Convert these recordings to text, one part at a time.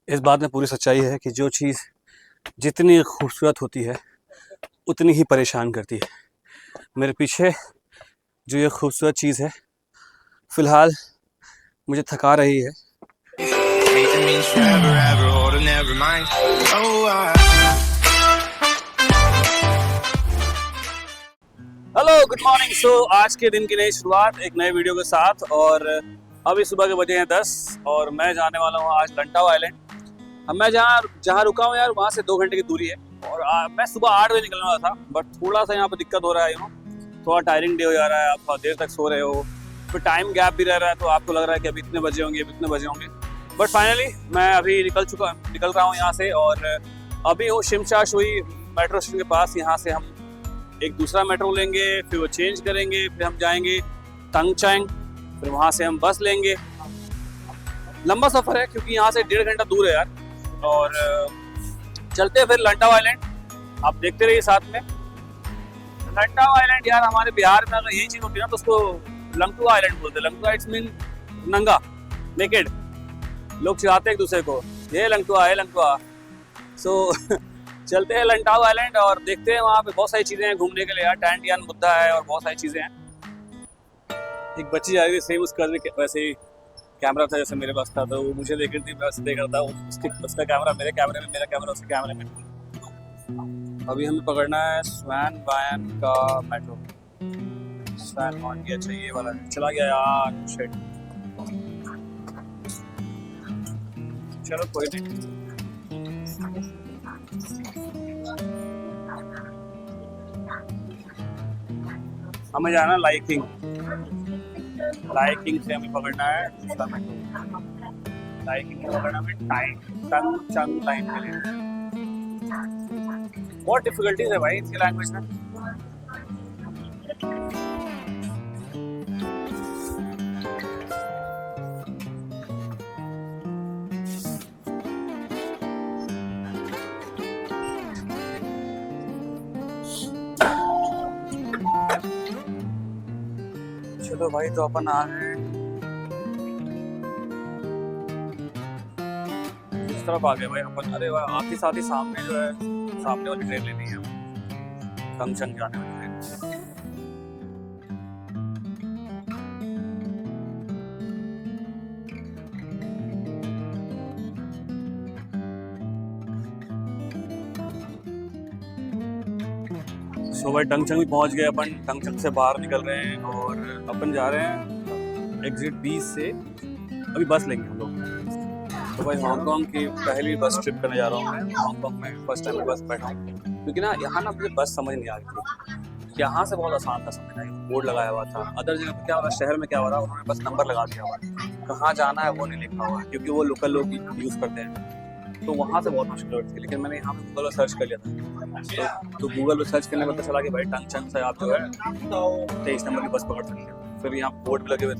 इस बात में पूरी सच्चाई है कि जो चीज़ जितनी खूबसूरत होती है उतनी ही परेशान करती है। मेरे पीछे जो ये खूबसूरत चीज़ है फ़िलहाल मुझे थका रही है। Hello, good morning. सो आज के दिन की नई शुरुआत एक नए वीडियो के साथ। और अभी सुबह के बजे हैं 10 और मैं जाने वाला हूँ आज लंटाओ आइलैंड। मैं जहाँ रुका हूँ यार, वहाँ से 2 घंटे की दूरी है। और मैं सुबह 8 बजे निकलने वाला था, बट थोड़ा सा यहाँ पर दिक्कत हो रहा है। थोड़ा टायरिंग डे हो जा रहा है, आप थोड़ा देर तक सो रहे हो, फिर टाइम गैप भी रह रहा है, तो आपको लग रहा है कि अभी इतने बजे होंगे। बट फाइनली मैं अभी निकल रहा हूँ यहाँ से। और अभी हूँ शिमशा शुई मेट्रो स्टेशन के पास। यहाँ से हम एक दूसरा मेट्रो लेंगे, फिर वो चेंज करेंगे, फिर हम जाएंगे तंगचैंग, फिर वहाँ से हम बस लेंगे। लंबा सफ़र है क्योंकि यहाँ से 1.5 घंटा दूर है यार। और चलते हैं फिर लंटाओ आइलैंड, आप देखते रहिए साथ में। लंटाओ आइलैंड यार, हमारे बिहार में अगर यही चीज़ होती है ना तो उसको लंगटुआ आइलैंड बोलते हैं। लंगटुआ इट्स मीन नंगा, नेकेड। लोग चिढ़ाते हैं एक दूसरे को, ये लंगटुआ है लंगटुआ। सो चलते हैं लंटाओ आइलैंड और देखते हैं। वहाँ पे बहुत सारी चीज़ें हैं घूमने के लिए यार। टैन टियान बुद्धा है और बहुत सारी चीज़ें हैं। एक बच्ची जा रही थी, सेम उसका भी वैसे ही कैमरा था जैसे मेरे पास था, तो वो मुझे देख रही थी, मैं देख रहा था। उसका कैमरा मेरे कैमरे में, मेरा कैमरा उसके कैमरे में। अभी हमें पकड़ना है स्वैन वायन का मेट्रो। स्वैन ऑन गया, अच्छा ये वाला चला गया यार, शिट। चलो कोई नहीं। हमें जाना लाइकिंग से हमें पकड़ना है दूसरा मेट्रो। लाइकिंग में पकड़ना है तंगचैंग लाइन के लिए। बहुत डिफिकल्टीज है भाई इसकी लैंग्वेज में। चलो भाई, तो अपन आ गए इस तरफ आ गए भाई अपन। अरे भाई आपके साथ ही सामने जो है, सामने वाली ट्रेन लेनी है तंगचैंग जाने वाली ट्रेन। सो भाई तंगचैंग भी पहुंच गए अपन। तंगचैंग से बाहर निकल रहे हैं और अपन जा रहे हैं एग्जिट 20 से। अभी बस लेंगे हम लोग। तो भाई हांगकांग की पहली बस ट्रिप करने जा रहा हूँ मैं। हांगकांग में फर्स्ट टाइम बस बैठा हूँ, क्योंकि ना यहाँ ना मुझे बस समझ नहीं आ रही थी। यहाँ से बहुत आसान था समझना, बोर्ड लगाया हुआ था। अदर जगह पर क्या हो रहा है, शहर में क्या हो रहा है, उन्होंने बस नंबर लगा दिया हुआ है, कहाँ जाना है वो नहीं लिखा हुआ है, क्योंकि वो लोकल लोग यूज़ करते हैं। तो वहाँ से बहुत मुश्किल होती थी। लेकिन मैंने यहाँ पे गूगल पर सर्च कर लिया था, तो गूगल पर सर्च करने में पता चला कि भाई तंगचैंग से आप जो है 23 नंबर की बस पकड़ सकते हैं। फिर यहाँ बोर्ड भी लगे हुए थे,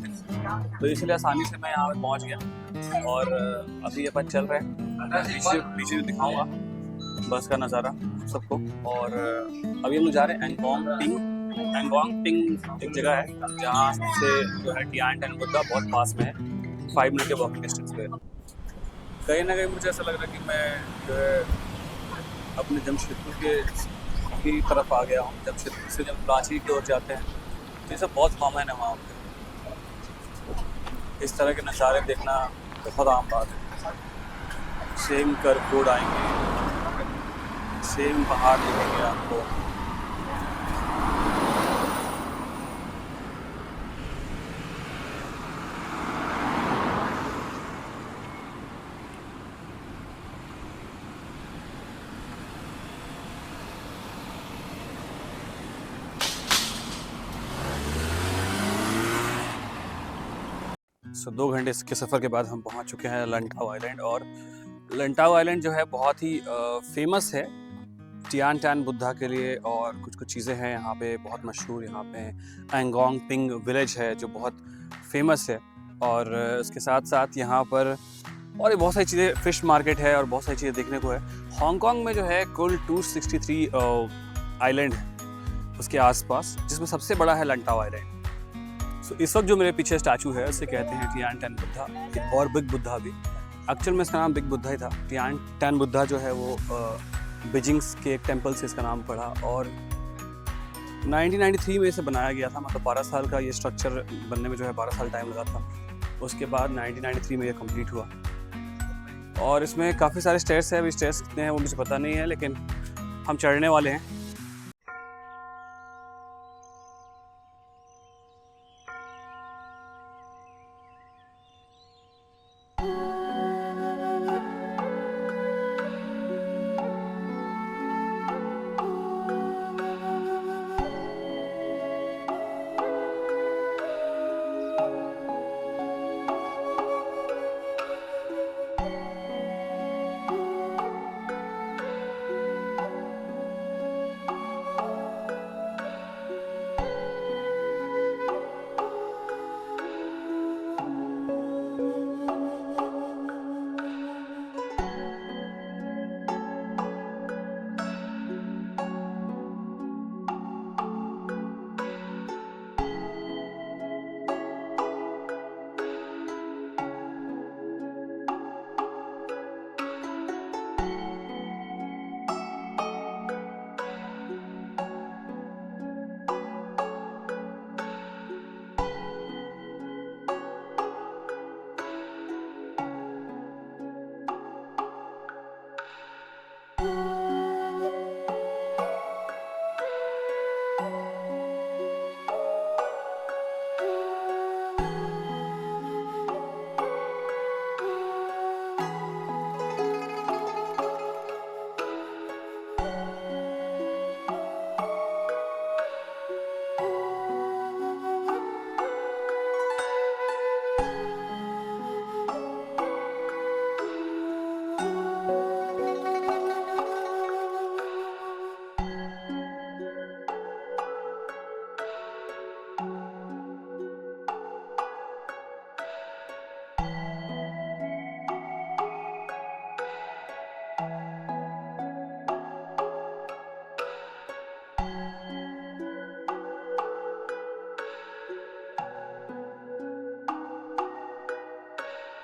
तो इसलिए आसानी से मैं यहाँ पे पहुँच गया। और अभी अपन चल रहे हैं, पीछे दिखाऊँगा बस का नज़ारा सबको। और अभी हम लोग जा रहे हैं एंगोंग टिंग एक जगह है जहाँ से जो है टियानटैन बुद्धा बहुत पास में है, 5 मिनट के वॉकिंग डिस्टेंस पे। कहीं ना कहीं मुझे ऐसा लग रहा है कि मैं जो है अपने जमशेदपुर की तरफ आ गया हूँ। जमशेदपुर से जब रांची की ओर जाते हैं तो ये सब बहुत कॉमन है वहाँ पे। इस तरह के नज़ारे देखना बहुत आम बात है। सेम कर्व रोड आएंगे, सेम पहाड़ दिखेंगे आपको। सो 2 घंटे के सफ़र के बाद हम पहुंच चुके हैं लंटाओ आइलैंड। और लंटाओ आइलैंड जो है बहुत ही फेमस है टियानटैन बुद्धा के लिए। और कुछ चीज़ें हैं यहाँ पे बहुत मशहूर। यहाँ पे एंगोंग टिंग विलेज है जो बहुत फेमस है। और उसके साथ साथ यहाँ पर और बहुत सारी चीज़ें, फ़िश मार्केट है और बहुत सारी चीज़ें देखने को है। हांगकांग में जो है कुल 263 आइलैंड है उसके आसपास, जिसमें सबसे बड़ा है लंटाओ आइलैंड। सो इस वक्त जो मेरे पीछे स्टैचू है उसे कहते हैं टियानटैन बुद्धा, और बिग बुद्धा भी। एक्चुअल में इसका नाम बिग बुद्धा ही था। टियान टैन बुद्धा जो है वो बीजिंग्स के एक टेम्पल से इसका नाम पड़ा और 1993 में इसे बनाया गया था। मतलब 12 साल का ये स्ट्रक्चर बनने में जो है 12 साल टाइम लगा था। उसके बाद 1993 में ये कंप्लीट हुआ और इसमें काफ़ी सारे स्टेयर्स हैं। अभी स्टेयर्स कितने हैं वो मुझे पता नहीं है, लेकिन हम चढ़ने वाले हैं।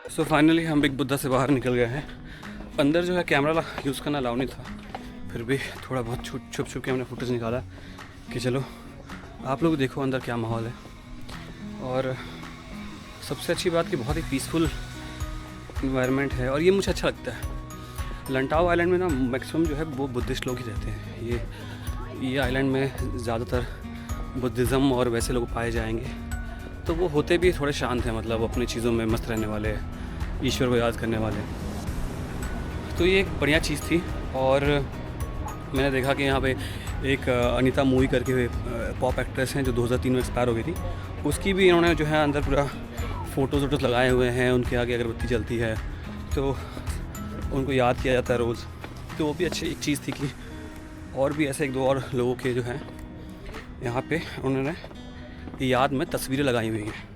सो फाइनली हम बिग बुद्धा से बाहर निकल गए हैं। अंदर जो है कैमरा यूज़ करना अलाउ नहीं था, फिर भी थोड़ा बहुत छुप छुप के हमने फुटेज निकाला कि चलो आप लोग देखो अंदर क्या माहौल है। और सबसे अच्छी बात कि बहुत ही पीसफुल इन्वायरमेंट है और ये मुझे अच्छा लगता है। लंटाओ आइलैंड में ना मैक्सिमम जो है वो बुद्धिस्ट लोग ही रहते हैं। ये आइलैंड में ज़्यादातर बुद्धिज़्म और वैसे लोग पाए जाएंगे, तो वो होते भी थोड़े शांत हैं, मतलब अपनी चीज़ों में मस्त रहने वाले, ईश्वर को याद करने वाले। तो ये एक बढ़िया चीज़ थी। और मैंने देखा कि यहाँ पे एक अनीता मूवी करके हुए पॉप एक्ट्रेस हैं जो 2003 में एक्सपायर हो गई थी, उसकी भी इन्होंने जो है अंदर पूरा फ़ोटोज़ वोटोज़ लगाए हुए हैं। उनके आगे अगरबत्ती जलती है तो उनको याद किया जाता है रोज़। तो वो भी अच्छी एक चीज़ थी कि और भी ऐसे एक दो और लोगों के जो हैं यहाँ पे उन्होंने याद में तस्वीरें लगाई हुई हैं।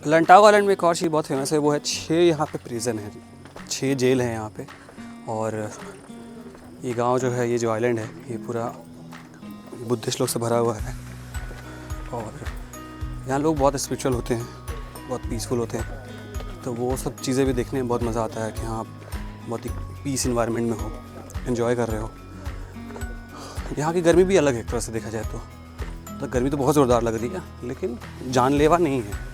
लंटाओ आइलैंड में एक और चीज़ बहुत फेमस है, वो है 6 यहाँ पे प्रिजन है, 6 जेल हैं यहाँ पे। और ये गांव जो है, ये जो आइलैंड है, ये पूरा बुद्धिस्ट लोग से भरा हुआ है। और यहाँ लोग बहुत स्पिरिचुअल होते हैं, बहुत पीसफुल होते हैं। तो वो सब चीज़ें भी देखने में बहुत मज़ा आता है कि हाँ आप बहुत ही पीस इन्वायरमेंट में हो, एंजॉय कर रहे हो। यहाँ की गर्मी भी अलग है एक तरह से देखा जाए तो गर्मी तो बहुत ज़ोरदार लग रही है, लेकिन जानलेवा नहीं है।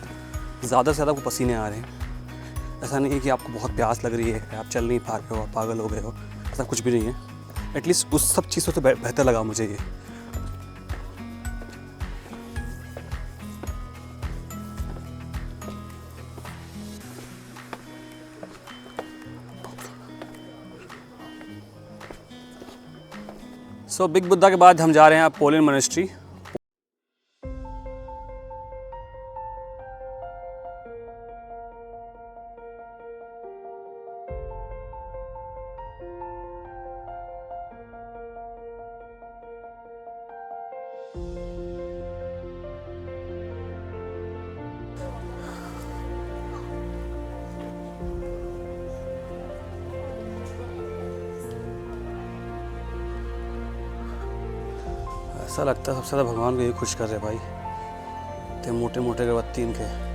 ज़्यादा से ज़्यादा आपको पसीने आ रहे हैं। ऐसा नहीं है कि आपको बहुत प्यास लग रही है, आप चल नहीं पा रहे हो, आप पागल हो गए हो, ऐसा कुछ भी नहीं है। एटलीस्ट उस सब चीज़ों से बेहतर लगा मुझे ये। सो बिग बुद्धा के बाद हम जा रहे हैं पोलिन मोनेस्ट्री। ऐसा लगता है सबसे ज़्यादा भगवान को ये खुश कर रहे भाई, इतने मोटे मोटे अगरबत्ती इनके।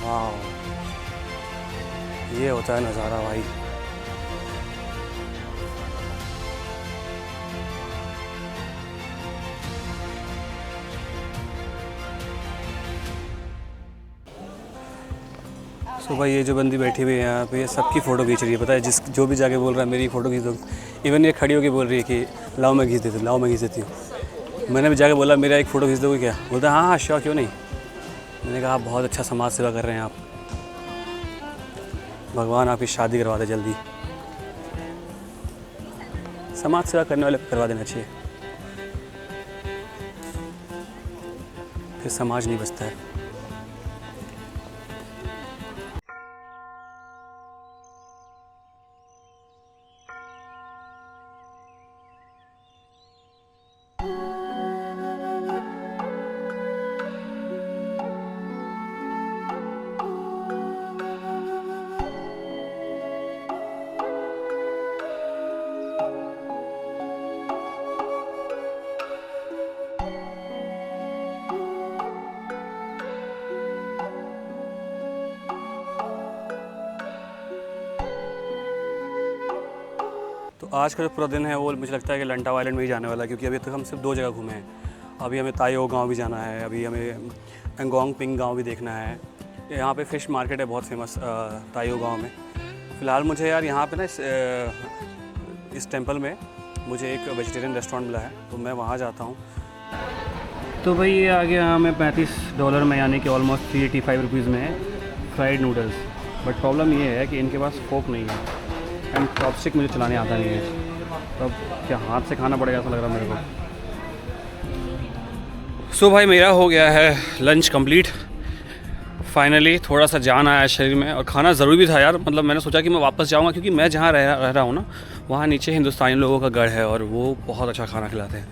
वाह, ये होता है नज़ारा भाई। तो भाई ये जो बंदी बैठी हुई है यहाँ पे, ये सबकी फ़ोटो खींच रही है, पता है, जो भी जाके बोल रहा है मेरी फ़ोटो खींच दो। इवन ये खड़ी होकर बोल रही है कि लाओ मैं खींच देती हूँ, लाओ मैं खींच देती हूँ। मैंने भी जाके बोला मेरा एक फ़ोटो खींच दोगे क्या? बोलता हाँ हाँ श्योर, क्यों नहीं। मैंने कहा आप बहुत अच्छा समाज सेवा कर रहे हैं आप, भगवान आपकी शादी करवा दे जल्दी। समाज सेवा करने वाले को करवा देना चाहिए, फिर समाज नहीं बचता है। तो आज का जो पूरा दिन है वो मुझे लगता है कि लंटाव आइलैंड में ही जाने वाला है, क्योंकि अभी तक हम सिर्फ 2 जगह घूमे हैं। अभी हमें तायो गांव भी जाना है, अभी हमें एंगोंग पिंग गांव भी देखना है। यहाँ पे फ़िश मार्केट है बहुत फेमस तायो गांव में। फ़िलहाल मुझे यार यहाँ पे ना इस टेंपल में मुझे एक वेजिटेरियन रेस्टोरेंट मिला है, तो मैं वहाँ जाता हूँ। तो भाई ये आ गया हमें $35 में, यानी कि ऑलमोस्ट 385 रुपीज़ में फ्राइड नूडल्स। बट प्रॉब्लम ये है कि इनके पास फोक नहीं है एंड चॉपस्टिक मुझे चलाने आता नहीं है, तो अब क्या हाथ से खाना पड़ेगा ऐसा लग रहा है मेरे को। सो भाई मेरा हो गया है लंच कंप्लीट फाइनली। थोड़ा सा जान आया शरीर में, और खाना ज़रूरी भी था यार। मतलब मैंने सोचा कि मैं वापस जाऊंगा, क्योंकि मैं जहाँ रह रहा हूँ ना, वहाँ नीचे हिंदुस्तानी लोगों का गढ़ है और वो बहुत अच्छा खाना खिलाते हैं,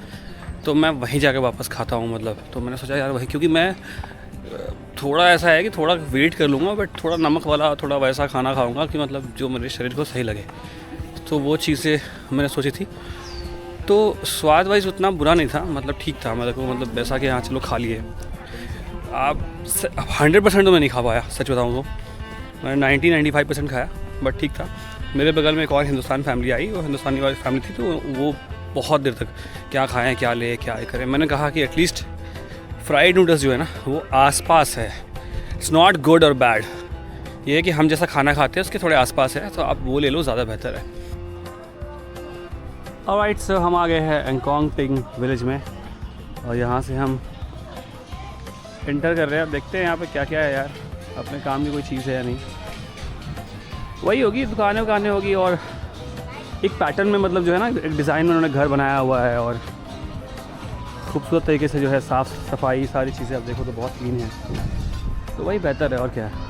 तो मैं वहीं जाके वापस खाता हूँ। मतलब तो मैंने सोचा यार वही, क्योंकि मैं थोड़ा ऐसा है कि थोड़ा वेट कर लूँगा, बट थोड़ा नमक वाला थोड़ा वैसा खाना खाऊंगा कि मतलब जो मेरे शरीर को सही लगे। तो वो चीज़ें मैंने सोची थी। तो स्वाद वाइज उतना बुरा नहीं था, मतलब ठीक था। मतलब ऐसा कि हाँ चलो खा लिए। आप 100% तो मैं नहीं खा पाया, सच बताऊँ तो मैंने 90-95% खाया, बट ठीक था। मेरे बगल में एक और हिंदुस्तान फैमिली आई, वो हिंदुस्तानी वाली फैमिली थी, तो वो बहुत देर तक क्या खाएँ क्या ले क्या करें। मैंने कहा कि एटलीस्ट फ्राइड नूडल्स जो है ना वो आसपास है, इट्स नॉट गुड और बैड। ये है कि हम जैसा खाना खाते हैं उसके थोड़े आसपास है, तो आप वो ले लो, ज़्यादा बेहतर है। ऑलराइट सर, हम आ गए हैं एंगोंग पिंग विलेज में, और यहाँ से हम एंटर कर रहे हैं। अब देखते हैं यहाँ पे क्या क्या है यार, अपने काम की कोई चीज़ है या नहीं। वही होगी, दुकानें वुकानें होगी, और एक पैटर्न में, मतलब जो है ना एक डिज़ाइन में उन्होंने घर बनाया हुआ है, और खूबसूरत तरीके से जो है साफ़ सफाई सारी चीज़ें आप देखो तो बहुत क्लीन है, तो वही बेहतर है और क्या है।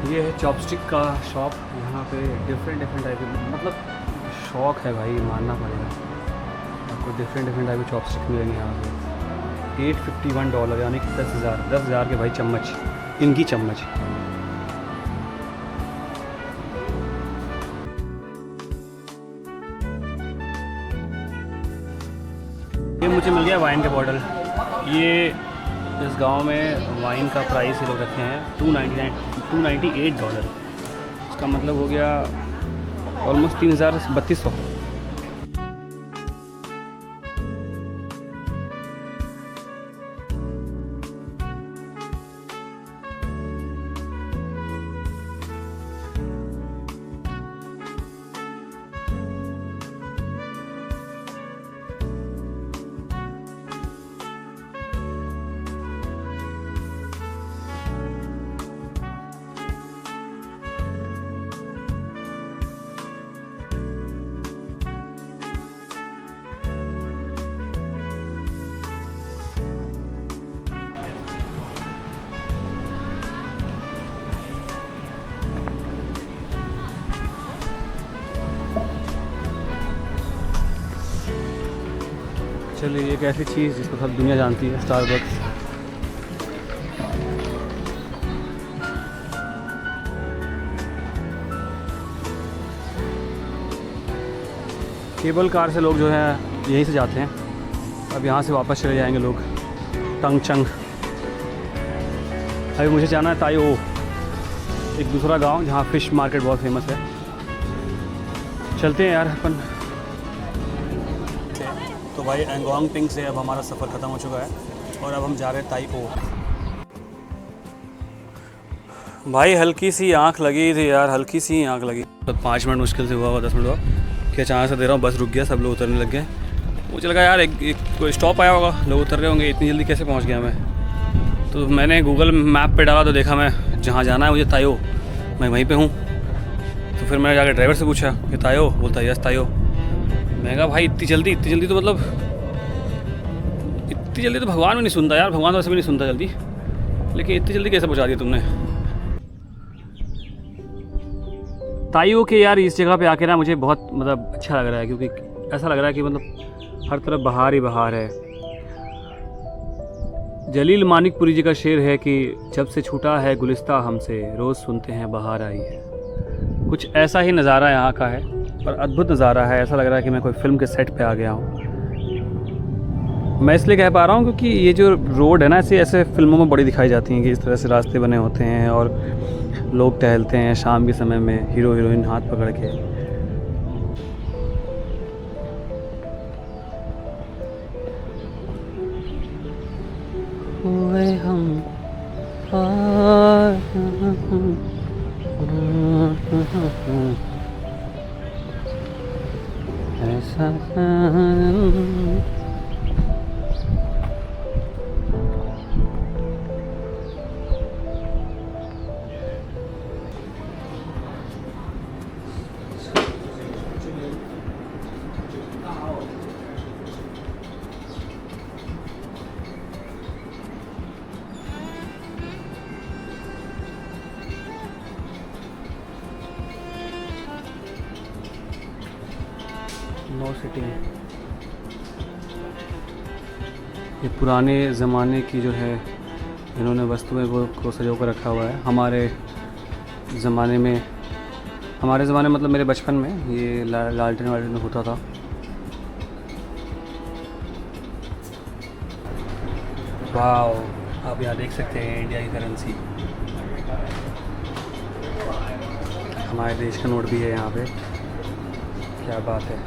ये है चॉपस्टिक का शॉप। यहाँ पे डिफरेंट टाइप के, मतलब शौक है भाई, मानना पड़ेगा आपको। डिफरेंट टाइप के चॉपस्टिक मिलेंगे यहाँ पे। $851 यानी कि 10,000 के भाई चम्मच, इनकी चम्मच। मुझे मिल गया वाइन का बॉटल। ये इस गांव में वाइन का प्राइस ये लोग रखे हैं $298। इसका मतलब हो गया ऑलमोस्ट 3200। चलिए एक ऐसी चीज़ जिसको सब दुनिया जानती है, स्टारबक्स। केबल कार से लोग जो है यहीं से जाते हैं। अब यहाँ से वापस चले जाएंगे लोग टंगचंग। अभी मुझे जाना है ताई ओ, एक दूसरा गांव जहाँ फ़िश मार्केट बहुत फेमस है। चलते हैं यार अपन। तो भाई एंगोंग पिंग से अब हमारा सफ़र ख़त्म हो चुका है और अब हम जा रहे हैं ताई ओ। भाई हल्की सी आँख लगी थी यार, हल्की सी आँख लगी। तो 5 मिनट मुश्किल से हुआ 10 मिनट हुआ कि अचानक से दे रहा हूँ बस रुक गया, सब लोग उतरने लग गए। मुझे लगा यार एक कोई स्टॉप आया होगा, लोग उतर रहे होंगे, इतनी जल्दी कैसे पहुँच गया मैं। तो मैंने गूगल मैप पे डाला तो देखा मैं जहाँ जाना है मुझे ताई ओ, मैं वहीं पे हूँ। तो फिर मैंने जाकर ड्राइवर से पूछा कि ताई ओ, बोलता यस ताई ओ। मैं कहा भाई इतनी जल्दी तो मतलब इतनी जल्दी तो भगवान भी नहीं सुनता यार, भगवान तो वैसे भी नहीं सुनता जल्दी, लेकिन इतनी जल्दी कैसे पहुँचा दिया तुमने। ताई ओ के यार इस जगह पे आके ना मुझे बहुत मतलब अच्छा लग रहा है, क्योंकि ऐसा लग रहा है कि मतलब हर तरफ बहार ही बहार है। जलील मानिकपुरी जी का शेर है कि जब से छूटा है गुलिस्ता हमसे, रोज़ सुनते हैं बहार आई है। कुछ ऐसा ही नज़ारा यहाँ का है और अद्भुत नज़ारा है। ऐसा लग रहा है कि मैं कोई फ़िल्म के सेट पे आ गया हूँ। मैं इसलिए कह पा रहा हूँ क्योंकि ये जो रोड है ना, ऐसे फिल्मों में बड़ी दिखाई जाती हैं कि इस तरह से रास्ते बने होते हैं और लोग टहलते हैं शाम के समय में, हीरो हीरोइन हाथ पकड़ के। हम ऐसा नो सिटिंग। ये पुराने ज़माने की जो है इन्होंने वस्तुएं को सजो कर रखा हुआ है। हमारे ज़माने में मतलब मेरे बचपन में ये लालटेन वालटेन होता था। वाओ, आप यहाँ देख सकते हैं इंडिया की करेंसी, हमारे देश का नोट भी है यहाँ पे। क्या बात है।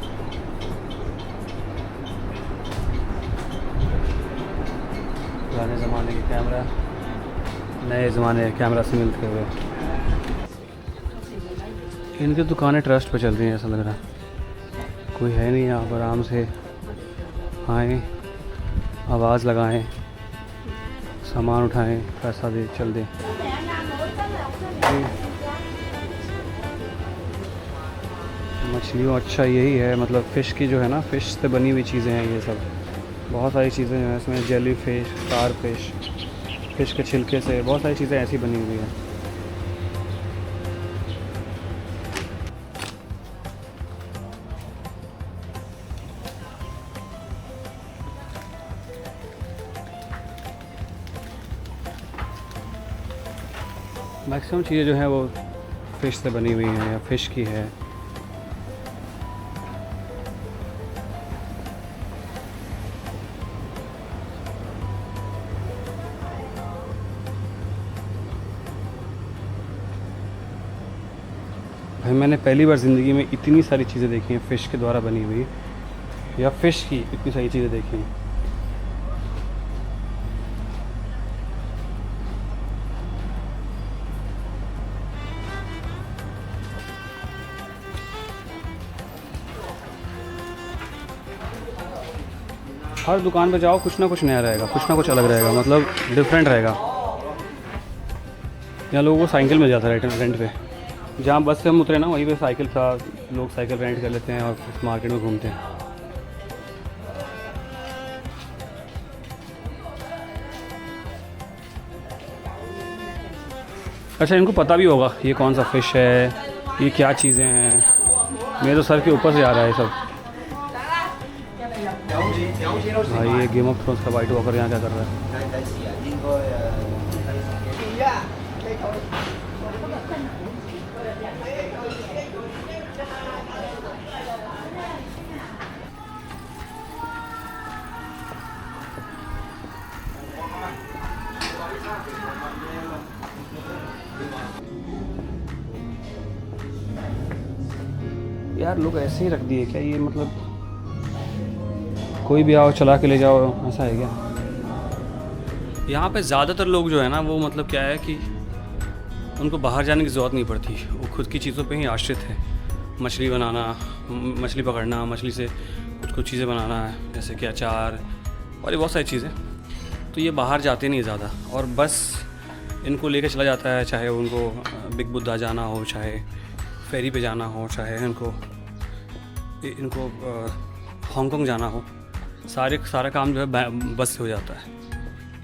पुराने ज़माने के कैमरा नए ज़माने के कैमरा से मिलते हुए। इनकी दुकानें ट्रस्ट पे चल रही हैं, ऐसा लग रहा है कोई है नहीं यहाँ पर। आराम से आएँ, आवाज़ लगाएं, सामान उठाएं, पैसा दे, चल दें। मछलियों अच्छा यही है, मतलब फ़िश की जो है ना, फ़िश से बनी हुई चीज़ें हैं ये सब। बहुत सारी चीज़ें जो हैं इसमें, jelly fish, star fish, fish के छिलके से बहुत सारी चीज़ें ऐसी बनी हुई हैं। मैक्सिमम चीज़ें जो हैं वो फ़िश से बनी हुई हैं या फ़िश की है। भाई मैंने पहली बार ज़िंदगी में इतनी सारी चीज़ें देखी हैं फ़िश के द्वारा बनी हुई, या फ़िश की इतनी सारी चीज़ें देखी हैं। हर दुकान पे जाओ कुछ ना कुछ नया रहेगा, कुछ ना कुछ अलग रहेगा, मतलब डिफरेंट रहेगा। यहाँ लोगों को साइकिल मिल जाता है रेंट पे। जहाँ बस से हम उतरे ना वहीं पे साइकिल था, लोग साइकिल रेंट कर लेते हैं और इस मार्केट में घूमते हैं। अच्छा, इनको पता भी होगा ये कौन सा फ़िश है, ये क्या चीज़ें हैं। मेरे तो सर के ऊपर से आ रहा है सब। भाई ये गेम ऑफ थ्रोन्स का वाइट वॉकर यहाँ क्या कर रहा है? यार लोग ऐसे ही रख दिए क्या ये, मतलब कोई भी आओ चला के ले जाओ, ऐसा है क्या? यहाँ पे ज़्यादातर लोग जो है ना वो मतलब क्या है कि उनको बाहर जाने की ज़रूरत नहीं पड़ती, वो खुद की चीज़ों पे ही आश्रित है। मछली बनाना, मछली पकड़ना, मछली से कुछ चीज़ें बनाना है जैसे कि अचार और ये बहुत सारी चीज़ें। तो ये बाहर जाते नहीं ज़्यादा, और बस इनको लेके चला जाता है, चाहे उनको बिग बुद्धा जाना हो, चाहे फेरी पे जाना हो, चाहे इनको हांगकांग जाना हो। सारा काम जो है बस से हो जाता है,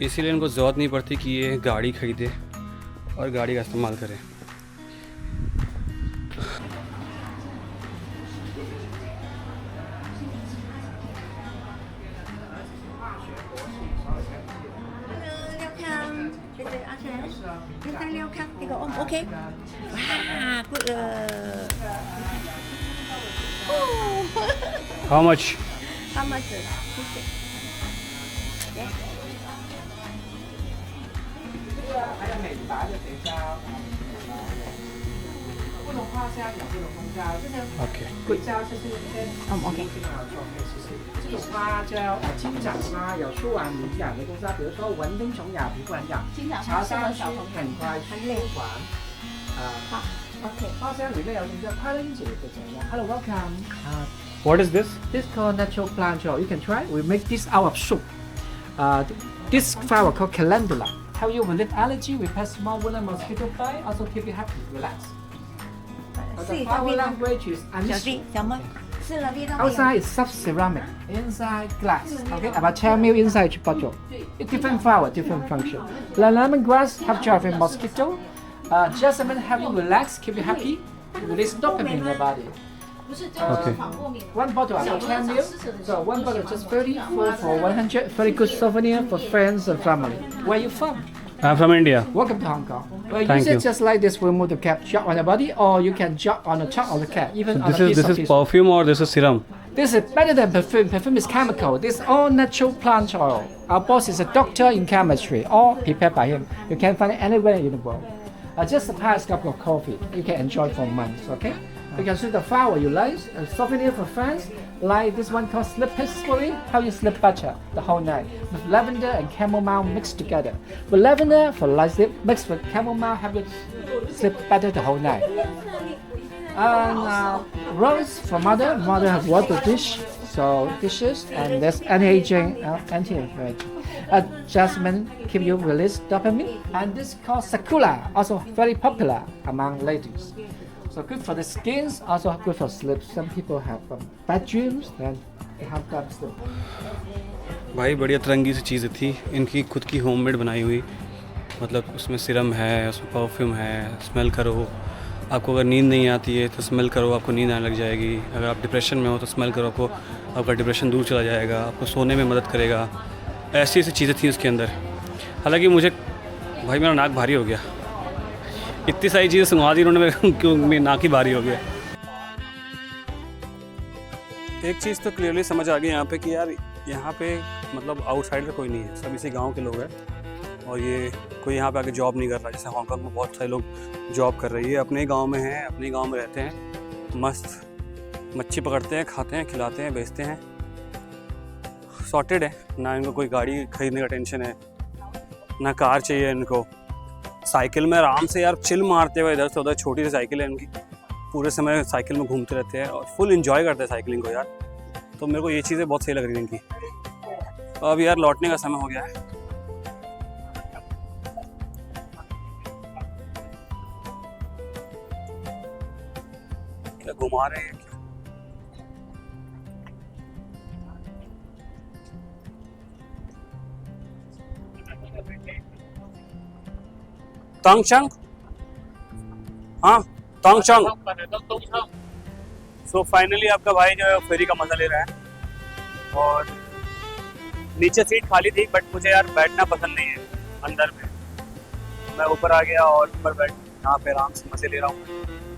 इसीलिए इनको ज़रूरत नहीं पड़ती कि ये गाड़ी ख़रीदे और गाड़ी का इस्तेमाल करें। Okay. Wow, good. How much? How much? Okay. OK。花椒、金盏花有舒缓敏感的功效，比如说蚊叮虫咬、皮肤很痒。茶香须很快舒缓。好，OK。花香里面有什么叫快乐姐的怎样 ？Hello, welcome. What is this? This called natural plant oil. You can try. We make this out of soup. This flower called calendula. Help you with lip allergy. We pass small woolen mosquito bite. Also keep you happy, relax. The flower language is 小弟，小猫，试了味道没有？ outside is soft ceramic, inside glass. Okay, about 10 ml inside each bottle. Different flower, different function. The lemongrass help drive in mosquito. Jasmine help you relax, keep you happy. Release dopamine in your body. Okay. One bottle about 10 ml. So one bottle just 34 for 100. Very good souvenir for friends and family. Where are you from? I'm from India. Welcome to Hong Kong. Well, Thank use it you. just like this. Remove the cap, drop on the body, or you can drop on the top of the cap, even on a piece This of is tissue. perfume or this is serum? This is better than perfume. Perfume is chemical. This is all natural plant oil. Our boss is a doctor in chemistry, all prepared by him. You can find it anywhere in the world. Just a price cup of coffee. You can enjoy for months, okay? You can see the flower you like, a souvenir for friends, like this one called Sleep Peacefully. How you sleep better the whole night. With lavender and chamomile mixed together. With lavender for light sleep, mixed with chamomile, have you sleep better the whole night. And rose for mother. Mother have water dish, so dishes, and there's anti-aging, anti-inflammatory. Jasmine keep you release dopamine, and this called sakura, also very popular among ladies. So good for the skins, also good for sleep. Some people have bad dreams, then they help them sleep. भाई बढ़िया तरंगी सी चीज़ें थी, इनकी खुद की homemade बनाई हुई, मतलब उसमें सिरम है, उसमें परफ्यूम है। स्मेल करो, आपको अगर नींद नहीं आती है तो स्मेल करो, आपको नींद आने लग जाएगी। अगर आप डिप्रेशन में हो तो स्मेल करो, आपका डिप्रेशन दूर चला जाएगा, आपको सोने में मदद करेगा। ऐसी ऐसी चीज़ें थी उसके अंदर। हालांकि मुझे भाई मेरा नाक भारी हो गया, इतनी सारी चीज़ें सुनवा दी उन्होंने, क्यों मेरी नाक ही भारी हो गया। एक चीज़ तो क्लियरली समझ आ गई यहाँ पे कि यार यहाँ पे मतलब आउटसाइडर कोई नहीं है, सब इसी गांव के लोग हैं। और ये कोई यहाँ पे आके जॉब नहीं कर रहा, जैसे हांगकांग में बहुत सारे लोग जॉब कर रही है, अपने ही गांव में हैं, अपने ही गांव में रहते हैं, मस्त मच्छी पकड़ते हैं, खाते हैं, खिलाते हैं, बेचते हैं, सॉर्टेड है ना। इनको कोई गाड़ी खरीदने का टेंशन है ना कार चाहिए इनको। साइकिल में आराम से यार चिल मारते हुए इधर से उधर, छोटी सी साइकिल है इनकी, पूरे समय साइकिल में घूमते रहते हैं और फुल एंजॉय करते हैं साइकिलिंग को यार। तो मेरे को ये चीज़ें बहुत सही लग रही हैं इनकी। तो अब यार लौटने का समय हो गया है। क्या घुमा रहे हैं क्या? तंगचंग, हाँ तंगचंग। सो फाइनली आपका भाई जो है फेरी का मजा ले रहा है और नीचे सीट खाली थी, बट मुझे यार बैठना पसंद नहीं है अंदर में। मैं ऊपर आ गया और ऊपर बैठ यहाँ पे आराम से मजे ले रहा हूँ।